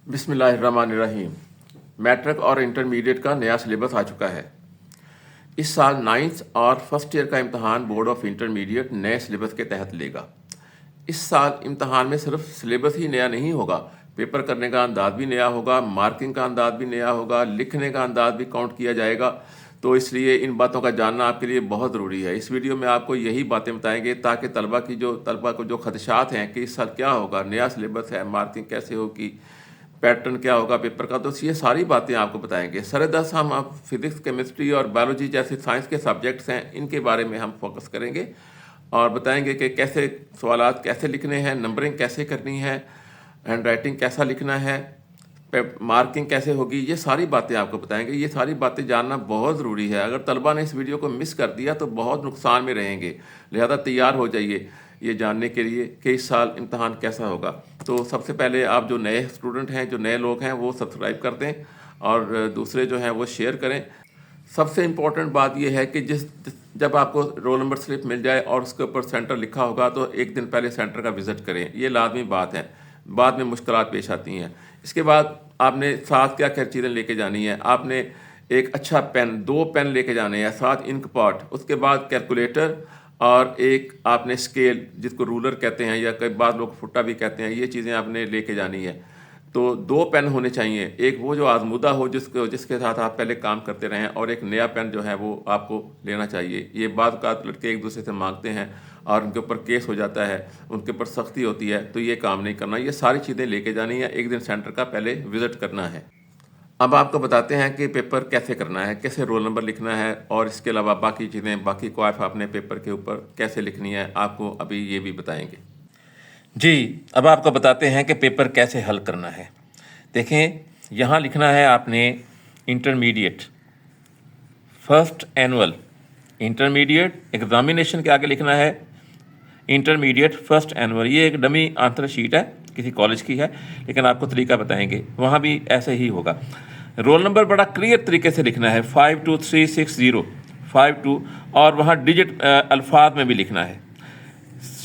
बिस्मिल्लाहिर्रहमानिर्रहीम। मैट्रिक और इंटरमीडिएट का नया सिलेबस आ चुका है। इस साल 9th और फर्स्ट ईयर का इम्तहान बोर्ड ऑफ इंटरमीडिएट नए सिलेबस के तहत लेगा। इस साल इम्तहान में सिर्फ सिलेबस ही नया नहीं होगा, पेपर करने का अंदाज भी नया होगा, मार्किंग का अंदाज भी नया होगा, लिखने का अंदाज भी काउंट किया जाएगा। तो इसलिए इन बातों का जानना आपके लिए बहुत ज़रूरी है। इस वीडियो में आपको यही बातें बताएंगे ताकि तलबा को जो खदशात हैं कि इस साल क्या होगा, नया सिलेबस है, मार्किंग कैसे होगी, पैटर्न क्या होगा पेपर का, तो ये सारी बातें आपको बताएंगे। सर-ए-दर्स हम आप फिज़िक्स, केमिस्ट्री और बायोलॉजी जैसे साइंस के सब्जेक्ट्स हैं, इनके बारे में हम फोकस करेंगे और बताएंगे कि कैसे सवालात कैसे लिखने हैं, नंबरिंग कैसे करनी है, हैंड राइटिंग कैसा लिखना है, मार्किंग कैसे होगी, ये सारी बातें आपको बताएंगे। ये सारी बातें जानना बहुत ज़रूरी है। अगर तलबा ने इस वीडियो को मिस कर दिया तो बहुत नुकसान में रहेंगे। लिहाजा तैयार हो जाइए ये जानने के लिए कि इस साल इम्तहान कैसा होगा। तो सबसे पहले आप जो नए स्टूडेंट हैं, जो नए लोग हैं, वो सब्सक्राइब कर दें और दूसरे जो हैं वो शेयर करें। सबसे इम्पोर्टेंट बात यह है कि जब आपको रोल नंबर स्लिप मिल जाए और उसके ऊपर सेंटर लिखा होगा तो एक दिन पहले सेंटर का विज़िट करें। ये लाजमी बात है, बाद में मुश्किलात पेश आती हैं। इसके बाद आपने साथ क्या क्या चीज़ें लेके जानी है। आपने एक अच्छा पेन, 2 पेन लेके जाने हैं, साथ इंक पॉट, उसके बाद कैलकुलेटर और एक आपने स्केल जिसको रूलर कहते हैं या कई बार लोग फुट्टा भी कहते हैं, ये चीज़ें आपने लेके जानी है। तो 2 पेन होने चाहिए, एक वो जो आजमूदा हो जिसके साथ आप पहले काम करते रहें, और एक नया पेन जो है वो आपको लेना चाहिए। ये बात का लड़के एक दूसरे से मांगते हैं और उनके ऊपर केस हो जाता है, उनके ऊपर सख्ती होती है, तो ये काम नहीं करना। ये सारी चीज़ें लेके जानी है, एक दिन सेंटर का पहले विज़िट करना है। अब आपको बताते हैं कि पेपर कैसे करना है, कैसे रोल नंबर लिखना है और इसके अलावा बाकी चीज़ें, बाकी क्वाइफ आपने पेपर के ऊपर कैसे लिखनी है, आपको अभी ये भी बताएंगे। जी, अब आपको बताते हैं कि पेपर कैसे हल करना है। देखें, यहाँ लिखना है आपने intermediate first annual, intermediate examination के आगे लिखना है इंटरमीडिएट फर्स्ट एनुअल। ये एक डमी आंसर शीट है, किसी कॉलेज की है, लेकिन आपको तरीका बताएंगे, वहाँ भी ऐसे ही होगा। रोल नंबर बड़ा क्लियर तरीके से लिखना है, 52360 52, और वहाँ डिजिट अल्फाज में भी लिखना है।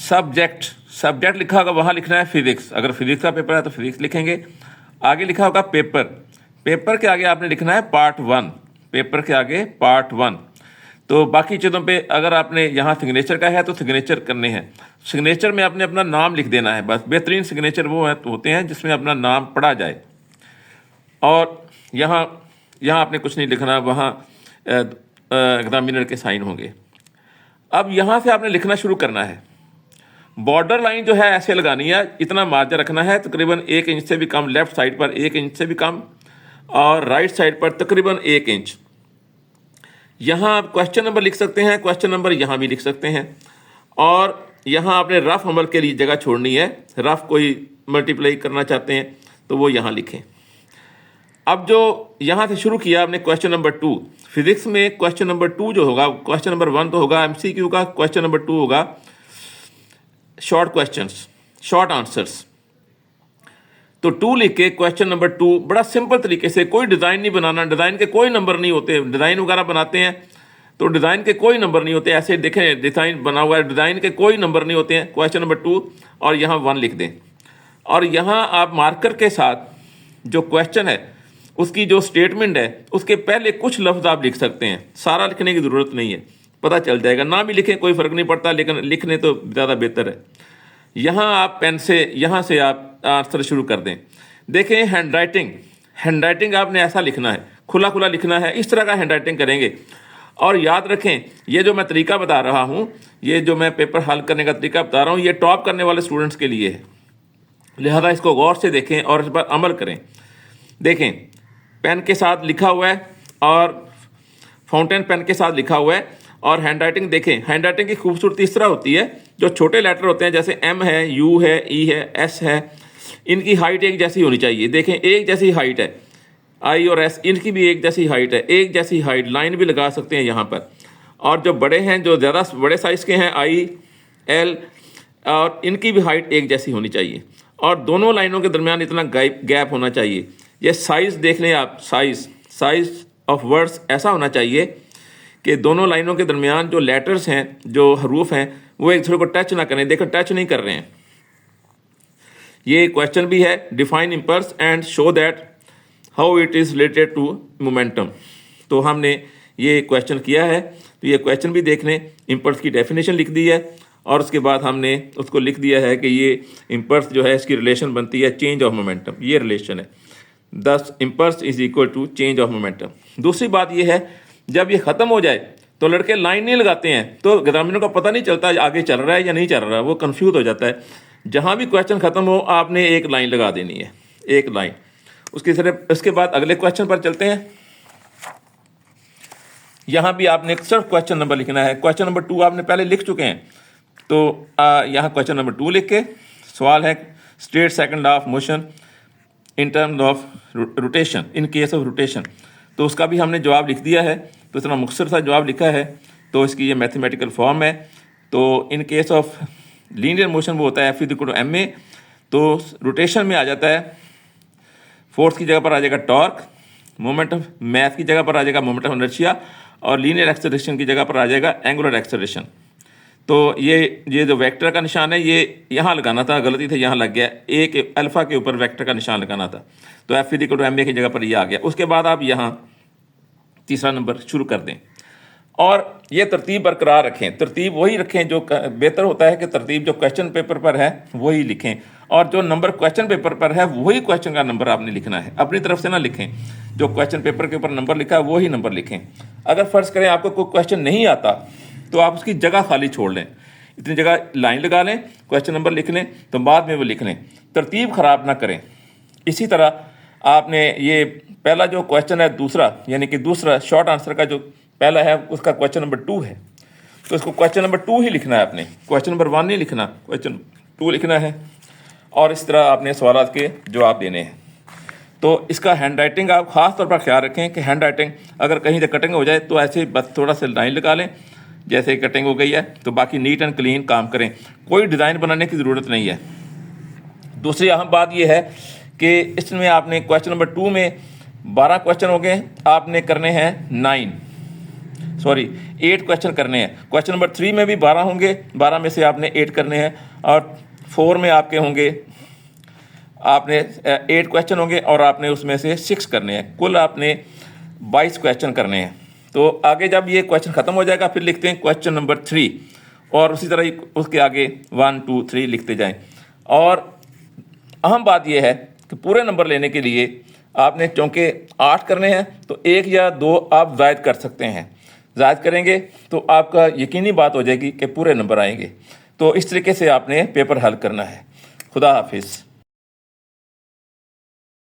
सब्जेक्ट लिखा होगा, वहाँ लिखना है फिज़िक्स। अगर फिज़िक्स का पेपर है तो फिज़िक्स लिखेंगे। आगे लिखा होगा पेपर के आगे आपने लिखना है पार्ट 1, पेपर के आगे पार्ट 1। तो बाकी चीज़ों पे अगर आपने यहाँ सिग्नेचर का है तो सिग्नेचर करने हैं। सिग्नेचर में आपने अपना नाम लिख देना है बस। बेहतरीन सिग्नेचर वो होते हैं जिसमें अपना नाम पढ़ा जाए। और यहाँ आपने कुछ नहीं लिखना, वहाँ एग्जामिनर के साइन होंगे। अब यहाँ से आपने लिखना शुरू करना है। बॉर्डर लाइन जो है ऐसे लगानी है, इतना मार्जिन रखना है, तकरीबन 1 इंच से भी कम, लेफ्ट साइड पर 1 इंच से भी कम और राइट साइड पर तकरीबन 1 इंच। यहाँ आप क्वेश्चन नंबर लिख सकते हैं, क्वेश्चन नंबर यहाँ भी लिख सकते हैं। और यहाँ आपने रफ अमल के लिए जगह छोड़नी है, रफ कोई मल्टीप्लाई करना चाहते हैं तो वो यहाँ लिखें। अब जो यहाँ से शुरू किया आपने क्वेश्चन नंबर 2, फिजिक्स में क्वेश्चन नंबर 2 जो होगा, क्वेश्चन नंबर 1 तो होगा MCQ का, क्वेश्चन नंबर 2 होगा शॉर्ट क्वेश्चंस, शॉर्ट आंसर्स। तो 2 लिख के क्वेश्चन नंबर 2 बड़ा सिंपल तरीके से, कोई डिज़ाइन नहीं बनाना, डिज़ाइन के कोई नंबर नहीं होते। डिज़ाइन वगैरह बनाते हैं तो डिज़ाइन के कोई नंबर नहीं होते। ऐसे देखें, डिज़ाइन बना हुआ है, डिज़ाइन के कोई नंबर नहीं होते हैं। क्वेश्चन नंबर 2 और यहाँ 1 लिख दें। और यहाँ आप मार्कर के साथ जो क्वेश्चन है उसकी जो स्टेटमेंट है उसके पहले कुछ लफ्ज़ आप लिख सकते हैं, सारा लिखने की ज़रूरत नहीं है, पता चल जाएगा। ना भी लिखें कोई फ़र्क नहीं पड़ता, लेकिन लिखने तो ज़्यादा बेहतर है। यहाँ आप पेन से, यहाँ से आप आंसर शुरू कर दें। देखें, हैंड राइटिंग आपने ऐसा लिखना है, खुला खुला लिखना है, इस तरह का हैंड राइटिंग करेंगे। और याद रखें, ये जो मैं तरीका बता रहा हूँ, ये जो मैं पेपर हल करने का तरीका बता रहा हूँ, ये टॉप करने वाले स्टूडेंट्स के लिए है। लिहाजा इसको गौर से देखें और इस पर अमल करें। देखें, पेन के साथ लिखा हुआ है और फाउंटेन पेन के साथ लिखा हुआ है। और हैंड राइटिंग देखें, हैंड राइटिंग की खूबसूरती इस तरह होती है, जो छोटे लेटर होते हैं जैसे M है, U है, E है, S है, इनकी हाइट एक जैसी होनी चाहिए। देखें, एक जैसी हाइट है, I और S, इनकी भी एक जैसी हाइट है, एक जैसी हाइट, लाइन भी लगा सकते हैं यहाँ पर। और जो बड़े हैं, जो ज़्यादा बड़े साइज़ के हैं, I, L, और इनकी भी हाइट एक जैसी होनी चाहिए। और दोनों लाइनों के दरमियान इतना गैप होना चाहिए। ये साइज़ देख लें आप, साइज़ ऑफ वर्ड्स ऐसा होना चाहिए कि दोनों लाइनों के दरमियान जो लेटर्स हैं, जो हरूफ हैं, वो एक दूसरे को टच ना करें। देखो, टच नहीं कर रहे हैं। ये क्वेश्चन भी है, define impulse and show that how it is related to momentum. तो हमने ये क्वेश्चन किया है, तो ये क्वेश्चन भी देख लें। इम्पल्स की डेफिनेशन लिख दी है और उसके बाद हमने उसको लिख दिया है कि ये इम्पल्स जो है इसकी रिलेशन बनती है चेंज ऑफ मोमेंटम, ये रिलेशन है। Thus impulse is equal to change of momentum. दूसरी बात ये है, जब ये ख़त्म हो जाए तो लड़के लाइन नहीं लगाते हैं, तो एग्जामिनर को पता नहीं चलता आगे चल रहा है या नहीं चल रहा है, वो कंफ्यूज हो जाता है। जहाँ भी क्वेश्चन ख़त्म हो आपने एक लाइन लगा देनी है, एक लाइन। उसके बाद अगले क्वेश्चन पर चलते हैं। यहाँ भी आपने सिर्फ क्वेश्चन नंबर लिखना है। क्वेश्चन नंबर 2 आपने पहले लिख चुके हैं, तो यहाँ क्वेश्चन नंबर 2 लिख के सवाल है state second of motion in terms of rotation in case of rotation. तो उसका भी हमने जवाब लिख दिया है। तो इतना मुख्तसर सा जवाब लिखा है, तो इसकी ये मैथमेटिकल फॉर्म है। तो in case of linear motion वो होता है F = ma। तो रोटेशन में आ जाता है, फोर्स की जगह पर आ जाएगा टॉर्क, मोमेंट ऑफ मैथ की जगह पर आ जाएगा मोमेंट ऑफ इनर्शिया, और लीनियर एक्सेलरेशन की जगह पर आ जाएगा एंगुलर एक्सेलरेशन। तो ये जो वेक्टर का निशान है ये यहाँ लगाना था, गलती से यहाँ लग गया, ए के अल्फ़ा के ऊपर वेक्टर का निशान लगाना था। तो F = ma की जगह पर ये आ गया। उसके बाद आप यहाँ तीसरा नंबर शुरू कर दें और ये तरतीब बरकरार रखें। तरतीब वही रखें जो बेहतर होता है कि तरतीब जो क्वेश्चन पेपर पर है वही लिखें, और जो नंबर क्वेश्चन पेपर पर है वही क्वेश्चन का नंबर आपने लिखना है, अपनी तरफ से ना लिखें। जो क्वेश्चन पेपर के ऊपर नंबर लिखा है वही नंबर लिखें। अगर फ़र्ज़ करें आपको कोई क्वेश्चन नहीं आता तो आप उसकी जगह खाली छोड़ लें, इतनी जगह लाइन लगा लें, क्वेश्चन नंबर लिख लें, तो बाद में वो लिख लें। तरतीब ख़राब ना करें। इसी तरह आपने ये पहला जो क्वेश्चन है दूसरा, यानी कि दूसरा शॉर्ट आंसर का जो पहला है उसका क्वेश्चन नंबर 2 है, तो इसको क्वेश्चन नंबर 2 ही लिखना है आपने, क्वेश्चन नंबर 1 नहीं लिखना, क्वेश्चन 2 लिखना है। और इस तरह आपने सवालात के जवाब देने हैं। तो इसका हैंड राइटिंग आप ख़ास तौर पर ख्याल रखें कि हैंड राइटिंग अगर कहीं से कटिंग हो जाए तो ऐसे बस थोड़ा सा लाइन लगा लें, जैसे कटिंग हो गई है तो बाकी नीट एंड क्लीन काम करें, कोई डिज़ाइन बनाने की ज़रूरत नहीं है। दूसरी अहम बात यह है कि इसमें आपने क्वेश्चन नंबर 2 में 12 क्वेश्चन हो गए, आपने करने हैं 8 क्वेश्चन करने हैं। क्वेश्चन नंबर 3 में भी 12 होंगे, 12 में से आपने 8 करने हैं, और 4 में आपके होंगे, आपने 8 क्वेश्चन होंगे और आपने उसमें से 6 करने हैं। कुल आपने 22 क्वेश्चन करने हैं। तो आगे जब ये क्वेश्चन ख़त्म हो जाएगा फिर लिखते हैं क्वेश्चन नंबर 3, और उसी तरह उसके आगे 1 2 3 लिखते जाएं। और अहम बात यह है कि पूरे नंबर लेने के लिए आपने चूँकि 8 करने हैं तो 1 या 2 आप ज़ायद कर सकते हैं। ज़ायद करेंगे तो आपका यकीनी बात हो जाएगी कि पूरे नंबर आएंगे। तो इस तरीके से आपने पेपर हल करना है। खुदा हाफिज़।